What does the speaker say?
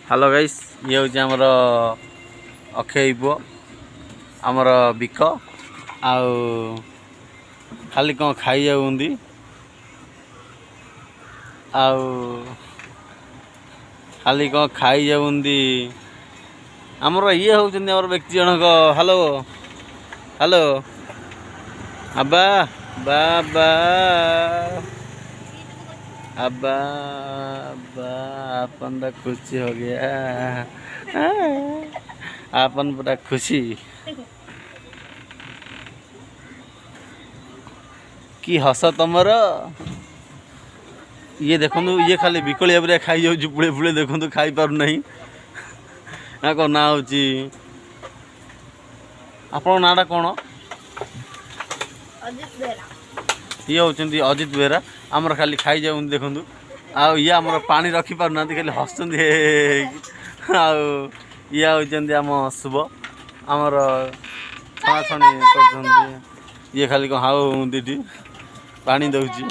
Hello guys ये हूँ आमर अक्षय पुओ आमर बिक आउ खाली कौन खाई जाऊँगी आउ खाली कौन खाई जाऊँगी आमर ये हूँ व्यक्ति जनक हेलो हेलो अब्बा बाबा अब्बा अब्बा अपन तो खुशी हो गया अपन पूरा खुशी कि हस तमर ये देखु ये खाली बिकलिया पूरा खाई जाऊँ पुड़े पुड़े देखु खाई पार नहीं कौन ना हूँ आपण नाटा कौन ये होती अजित बेहरा आमर खाली खाई जाऊँ देखु आउ ये आमर पानी रखी पार ना खाली हसुँच ये होती आम शुभ आमर छाछणी कर ये खाली कौन हाउ दीदी पानी दौची।